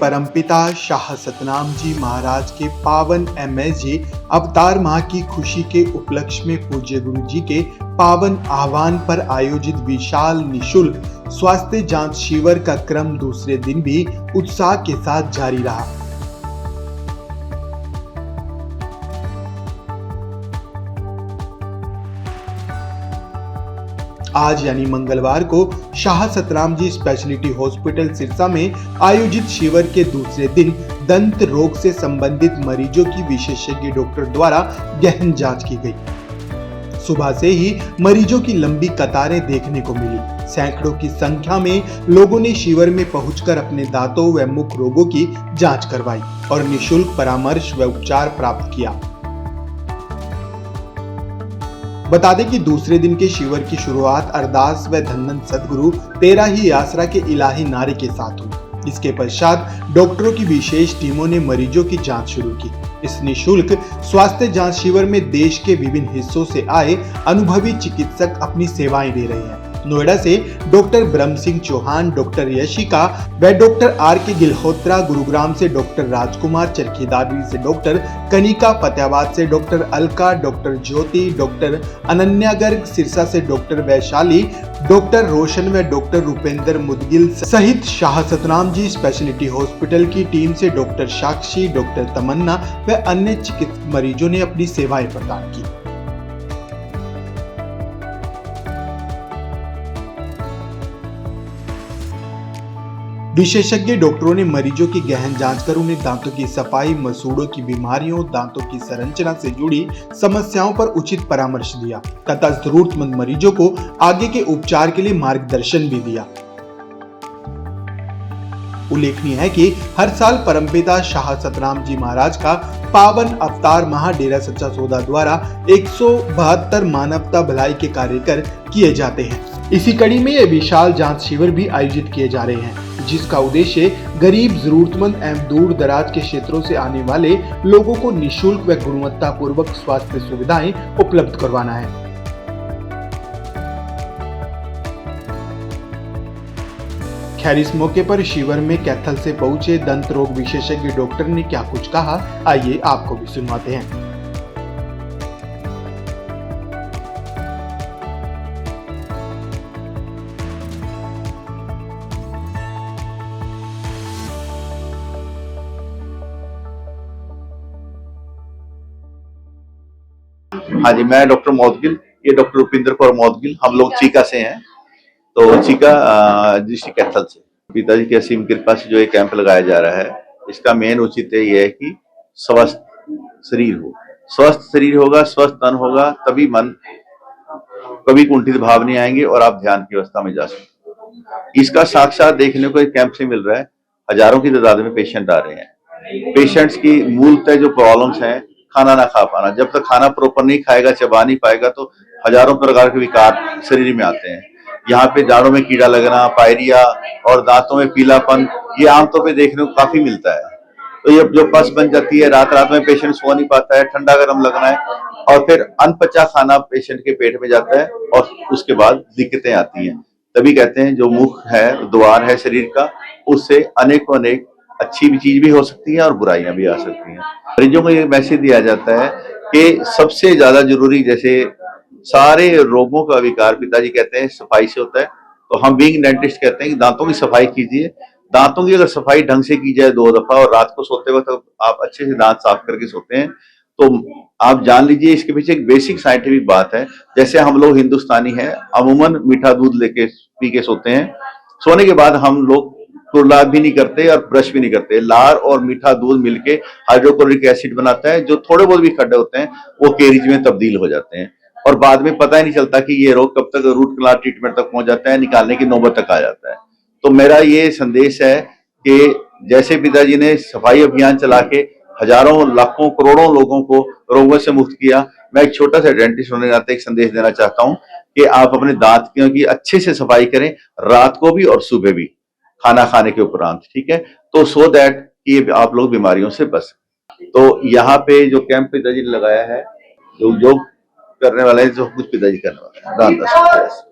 परमपिता शाह सतनाम जी महाराज के पावन MSG अवतार माह की खुशी के उपलक्ष्य में पूज्य गुरु जी के पावन आह्वान पर आयोजित विशाल निशुल्क स्वास्थ्य जांच शिविर का क्रम दूसरे दिन भी उत्साह के साथ जारी रहा। आज यानी मंगलवार को शाह सतनाम जी स्पेशलिटी हॉस्पिटल सिरसा में आयोजित शिविर के दूसरे दिन दंत रोग से संबंधित मरीजों की विशेषज्ञ डॉक्टर द्वारा गहन जांच की गई। सुबह से ही मरीजों की लंबी कतारें देखने को मिली। सैकड़ों की संख्या में लोगों ने शिविर में पहुंचकर अपने दांतों व मुख रोगों की जांच करवाई और निशुल्क परामर्श व उपचार प्राप्त किया। बता दें कि दूसरे दिन के शिविर की शुरुआत अरदास व धन सदगुरु तेरा ही आसरा के इलाही नारे के साथ हुई। इसके पश्चात डॉक्टरों की विशेष टीमों ने मरीजों की जांच शुरू की। इस निशुल्क स्वास्थ्य जांच शिविर में देश के विभिन्न हिस्सों से आए अनुभवी चिकित्सक अपनी सेवाएं दे रहे हैं। नोएडा से डॉक्टर ब्रह्म सिंह चौहान, डॉक्टर यशिका व डॉक्टर RK गिल्होत्रा, गुरुग्राम से डॉक्टर राजकुमार, चरखीदारी से डॉक्टर कनिका, फतेहाबाद से डॉक्टर अलका, डॉक्टर ज्योति, डॉक्टर अनन्या गर्ग, सिरसा से डॉक्टर वैशाली, डॉक्टर रोशन व डॉक्टर रुपेंद्र मुदगिल सहित शाह सतनाम जी स्पेशलिटी हॉस्पिटल की टीम से डॉक्टर साक्षी, डॉक्टर तमन्ना व अन्य चिकित्सक मरीजों ने अपनी सेवाएं प्रदान की। विशेषज्ञ डॉक्टरों ने मरीजों की गहन जांच कर उन्हें दांतों की सफाई, मसूड़ों की बीमारियों, दांतों की संरचना से जुड़ी समस्याओं पर उचित परामर्श दिया तथा जरूरतमंद मरीजों को आगे के उपचार के लिए मार्गदर्शन भी दिया। उल्लेखनीय है कि हर साल परमपिता शाह सतनाम जी महाराज का पावन अवतार माह डेरा सच्चा सौदा द्वारा 172 मानवता भलाई के कार्य कर किए जाते हैं। इसी कड़ी में ये विशाल जांच शिविर भी आयोजित किए जा रहे हैं, जिसका उद्देश्य गरीब, जरूरतमंद एवं दूर दराज के क्षेत्रों से आने वाले लोगों को निशुल्क व गुणवत्तापूर्वक स्वास्थ्य सुविधाएं उपलब्ध करवाना है। खैर, इस मौके पर शिविर में कैथल से पहुंचे दंत रोग विशेषज्ञ डॉक्टर ने क्या कुछ कहा, आइए आपको भी सुनवाते हैं। हाँ जी, मैं डॉक्टर मौदगिल, ये डॉक्टर रुपिंदर कौर मौदगिल, हम लोग चीका से हैं। तो चीका डिस्ट्रिक्ट कैथल से पिताजी की असीम कृपा से जो ये कैंप लगाया जा रहा है, इसका मेन औचित्य ये है कि स्वस्थ शरीर हो। स्वस्थ शरीर होगा, स्वस्थ तन होगा, तभी मन कभी कुंठित भाव नहीं आएंगे और आप ध्यान की अवस्था में जा सकते। इसका साक्षात देखने को एक कैंप से मिल रहा है। हजारों की तादाद में पेशेंट आ रहे हैं। पेशेंट्स की मूलतः जो प्रॉब्लम्स हैं, खाना ना खा पाना, जब तक खाना प्रॉपर नहीं खाएगा, चबा नहीं पाएगा, तो हजारों प्रकार के विकार शरीर में आते हैं। यहाँ पे दाढ़ों में कीड़ा लगना, पायरिया और दांतों में पीलापन, ये आमतौर पे देखने को काफी मिलता है। तो ये जो पस बन जाती है, रात रात में पेशेंट सो नहीं पाता है, ठंडा गर्म लगना है, और फिर अनपचा खाना पेशेंट के पेट में जाता है और उसके बाद दिक्कतें आती हैं। तभी कहते हैं जो मुख है, द्वार है शरीर का, उससे अनेकों अनेक अच्छी भी चीज भी हो सकती है और बुराइयां भी आ सकती हैं। मरीजों को ये मैसेज दिया जाता है कि सबसे ज्यादा जरूरी, जैसे सारे रोगों का विकार पिताजी कहते हैं सफाई से होता है, तो हम बीइंग डेंटिस्ट कहते हैं कि दांतों की सफाई कीजिए। दांतों की अगर सफाई ढंग से की जाए 2 दफा, और रात को सोते वक्त आप अच्छे से दांत साफ करके सोते हैं, तो आप जान लीजिए इसके पीछे एक बेसिक साइंटिफिक बात है। जैसे हम लोग हिंदुस्तानी हैं, अमूमन मीठा दूध लेके पी के सोते हैं। सोने के बाद हम लोग कुल्ला भी नहीं करते और ब्रश भी नहीं करते। लार और मीठा दूध मिलके हाइड्रोक्लोरिक एसिड बनाता है, जो थोड़े बहुत भी खड्डे होते हैं वो केरीज में तब्दील हो जाते हैं, और बाद में पता ही नहीं चलता कि ये रोग कब तक रूट कनाल ट्रीटमेंट तक पहुंच जाता है, निकालने की नौबत तक आ जाता है। तो मेरा ये संदेश है कि जैसे पिताजी ने सफाई अभियान चला के हजारों, लाखों, करोड़ों लोगों को रोगों से मुक्त किया, मैं एक छोटा सा डेंटिस्ट होने के नाते एक संदेश देना चाहता हूँ कि आप अपने दांत की अच्छे से सफाई करें, रात को भी और सुबह भी, खाना खाने के उपरांत, ठीक है, तो सो दैट कि आप लोग बीमारियों से बच सकें। तो यहाँ पे जो कैंप पिताजी ने लगाया है, जो योग करने वाले हैं, जो कुछ पिताजी करने वाले हैं, दांत